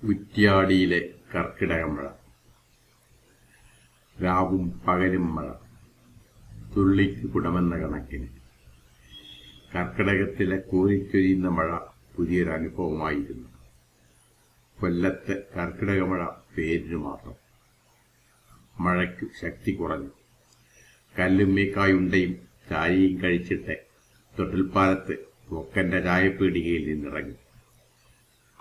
കുറ്റ്യാടിയിലെ കർക്കിടകമഴ. രാവും പകലും മഴ, തുള്ളിക്ക് കുടമെന്ന കണക്കിന്. കർക്കിടകത്തിലെ കോരിച്ചൊരിയുന്ന മഴ പുതിയൊരനുഭവമായിരുന്നു. കൊല്ലത്തെ കർക്കിടകമഴ പേരിനു മാത്രം. മഴയ്ക്ക് ശക്തി കുറഞ്ഞു. കല്ലും മീക്കായുണ്ടയും ചായയും കഴിച്ചിട്ട് തൊട്ടിൽപ്പാലത്ത് ഒക്കന്റെ ചായപ്പീടികയിൽ നിന്നിറങ്ങി.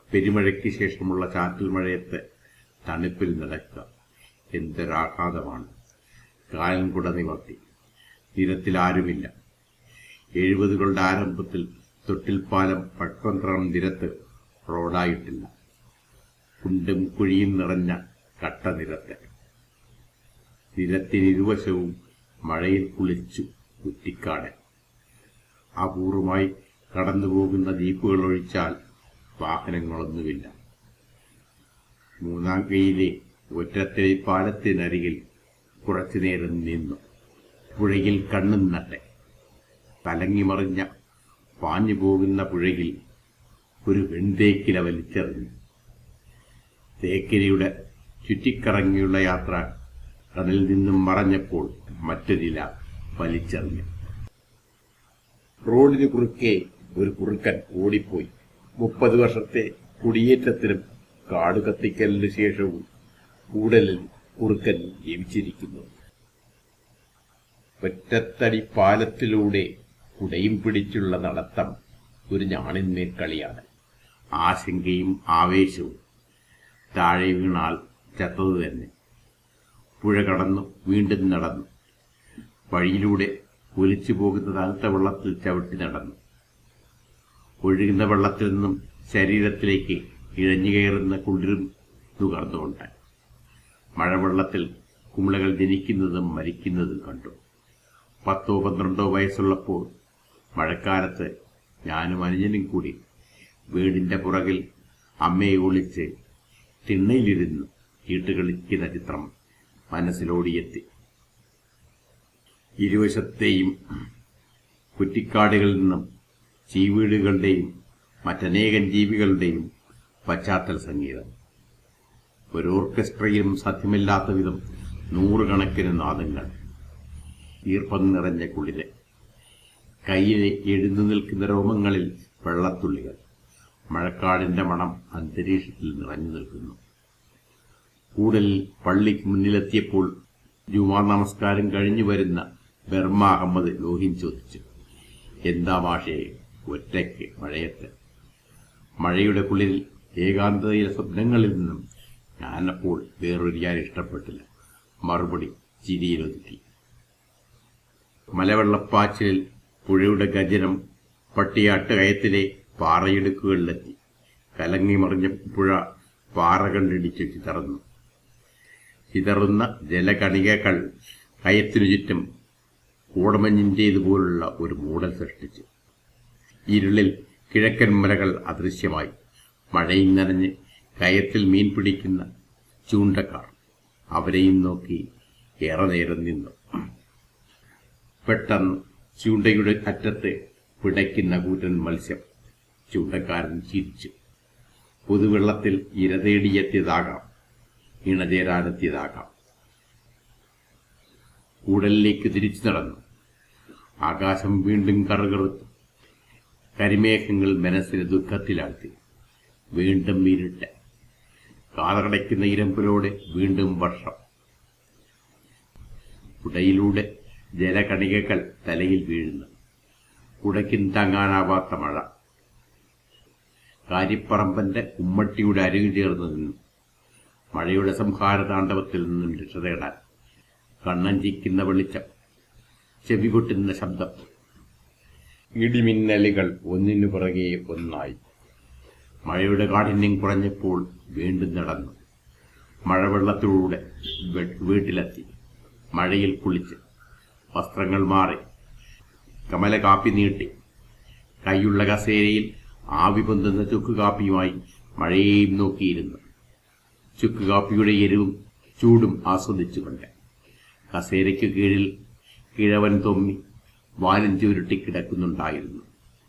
പെരുമഴയ്ക്ക് ശേഷമുള്ള ചാറ്റൽ മഴയത്ത് തണുപ്പിൽ നടക്കുക എന്തൊരാഘാതമാണ്. കാലൻ കുട നിവർത്തി. നിരത്തിലാരുമില്ല. 70കളുടെ ആരംഭത്തിൽ തൊട്ടിൽപ്പാലം പട്ടന്ത്രം നിരത്ത് റോഡായിട്ടില്ല. കുണ്ടും കുഴിയും നിറഞ്ഞ കട്ട നിരത്ത്. നിരത്തിനിരുവശവും മഴയിൽ കുളിച്ചു കുറ്റിക്കാട്. അപൂർവമായി കടന്നുപോകുന്ന ജീപ്പുകൾ ഒഴിച്ചാൽ വാഹനങ്ങളൊന്നുമില്ല. മൂന്നാം കൈയിലെ ഒറ്റത്തടി പാലത്തിനരികിൽ കുറച്ചുനേരം നിന്നു. പുഴയിൽ കണ്ണും നട്ടെ. കലങ്ങിമറിഞ്ഞ പാഞ്ഞു പോകുന്ന പുഴയിൽ ഒരു വെൺതേക്കില വലിച്ചെറിഞ്ഞു. തേക്കിലയുടെ ചുറ്റിക്കറങ്ങിയുള്ള യാത്ര കടലിൽ നിന്നും മറഞ്ഞപ്പോൾ മറ്റൊരില വലിച്ചെറിഞ്ഞു. റോഡിന് കുറുക്കെ ഒരു കുറുക്കൻ ഓടിപ്പോയി. 30 വർഷത്തെ കുടിയേറ്റത്തിനും കാടുകത്തിക്കലിന് ശേഷവും കൂടലിൽ കുറുക്കൻ ജീവിച്ചിരിക്കുന്നു. ഒറ്റത്തടി പാലത്തിലൂടെ കുടയും പിടിച്ചുള്ള നടത്തം ഒരു ഞാണിന്മേൽ കളിയാണ്. ആശങ്കയും ആവേശവും. താഴെ വീണാൽ ചത്തത് തന്നെ. പുഴ കടന്നു വീണ്ടും നടന്നു. വഴിയിലൂടെ ഒലിച്ചു പോകുന്ന തണുത്ത വെള്ളത്തിൽ ചവിട്ടി നടന്നു. ഒഴുകുന്ന വെള്ളത്തിൽ നിന്നും ശരീരത്തിലേക്ക് ഇഴഞ്ഞു കയറുന്ന കുളിരും നുകർന്നുകൊണ്ട് മഴവെള്ളത്തിൽ കുമിളകൾ ജനിക്കുന്നതും മരിക്കുന്നതും കണ്ടു. 10-12 വയസ്സുള്ളപ്പോൾ മഴക്കാലത്ത് ഞാനും അനുജനും കൂടി വീടിന്റെ പുറകിൽ അമ്മയെ ഒളിച്ച് തിണ്ണയിലിരുന്ന് ചീട്ടുകളിക്കുന്ന ചിത്രം മനസ്സിലോടിയെത്തി. ഇരുവശത്തെയും കുറ്റിക്കാടുകളിൽ നിന്നും ചീവീടുകളുടെയും മറ്റനേകം ജീവികളുടെയും പശ്ചാത്തല സംഗീതം. ഒരു ഓർക്കസ്ട്രയിലും സാധ്യമില്ലാത്ത വിധം 100 കണക്കിന് നാദങ്ങൾ. ഈർപ്പം നിറഞ്ഞ കുളിര്. കയ്യിലെ എഴുന്നു നിൽക്കുന്ന രോമങ്ങളിൽ വെള്ളത്തുള്ളികൾ. മഴക്കാടിന്റെ മണം അന്തരീക്ഷത്തിൽ നിറഞ്ഞു നിൽക്കുന്നു. കൂടലിൽ പള്ളിക്ക് മുന്നിലെത്തിയപ്പോൾ ജുമാ നമസ്കാരം കഴിഞ്ഞു വരുന്ന ബർമ അഹമ്മദ് ലോഹിൻ ചോദിച്ചു, എന്താ മാഷേ ഒറ്റയ്ക്ക് മഴയത്ത്? മഴയുടെ കുളിരിൽ ഏകാന്തതയിലെ സ്വപ്നങ്ങളിൽ നിന്നും ഞാനപ്പോൾ വേറൊരിയാൻ ഇഷ്ടപ്പെട്ടില്ല. മറുപടി ചിരിയിലൊതുക്കി. മലവെള്ളപ്പാച്ചിലിൽ പുഴയുടെ ഗജനം പട്ടിയാട്ട് കയത്തിലെ പാറയിടുക്കുകളിലെത്തി. കലങ്ങിമറിഞ്ഞ പുഴ പാറ കണ്ടിടിച്ചു ചിതറുന്നു. ചിതറുന്ന ജലകണികകൾ കയത്തിനു ചുറ്റും കൂടമഞ്ഞിന്റേതുപോലുള്ള ഒരു മൂടൽ സൃഷ്ടിച്ചു. ഇരുളിൽ കിഴക്കൻ മലകൾ അദൃശ്യമായി. മഴയിൽ നനഞ്ഞ് കയത്തിൽ മീൻ പിടിക്കുന്ന ചൂണ്ടക്കാർ. അവരെയും നോക്കി ഏറെ നേരം നിന്നു. പെട്ടെന്ന് ചൂണ്ടയുടെ അറ്റത്ത് പിടയ്ക്കുന്ന കൂറ്റൻ മത്സ്യം. ചൂണ്ടക്കാരൻ ചിരിച്ചു. പൊതുവെള്ളത്തിൽ ഇര തേടിയെത്തിയതാകാം, ഇണചേരാനെത്തിയതാകാം. കൂടലിലേക്ക് തിരിച്ചു നടന്നു. ആകാശം വീണ്ടും കറുകറുത്തു. കരിമേഘങ്ങൾ മനസ്സിന് ദുഃഖത്തിലാഴ്ത്തി. വീണ്ടും ഇരുട്ട്. കാതടയ്ക്കുന്ന ഇരമ്പിലൂടെ വീണ്ടും വർഷം. കുടയിലൂടെ ജലകണികകൾ തലയിൽ വീഴുന്നു. കുടയ്ക്കും താങ്ങാനാവാത്ത മഴ. കാരിപ്പറമ്പന്റെ ഉമ്മട്ടിയുടെ അരികു ചേർന്ന് നിന്നു. മഴയുടെ സംഹാര താണ്ഡവത്തിൽ നിന്നും രക്ഷ തേടാൻ. കണ്ണഞ്ചിക്കുന്ന വെളിച്ചം. ചെവി പൊട്ടുന്ന ശബ്ദം. ഇടിമിന്നലുകൾ ഒന്നിനു പുറകെ ഒന്നായി. മഴയുടെ കാഠിന്യം കുറഞ്ഞപ്പോൾ വീണ്ടും നടന്നു. മഴവെള്ളത്തിലൂടെ വീട്ടിലെത്തി. മഴയിൽ കുളിച്ച് വസ്ത്രങ്ങൾ മാറി. കമല കാപ്പി നീട്ടി. കൈയുള്ള കസേരയിൽ ആവി പൊന്തുന്ന ചുക്കുകാപ്പിയുമായി മഴയെയും നോക്കിയിരുന്നു. ചുക്കുകാപ്പിയുടെ എരിവും ചൂടും ആസ്വദിച്ചുകൊണ്ട് കസേരയ്ക്ക് കീഴിൽ കിഴവൻ തൊമ്മി വാലും ചുരുട്ടി കിടക്കുന്നുണ്ടായിരുന്നു.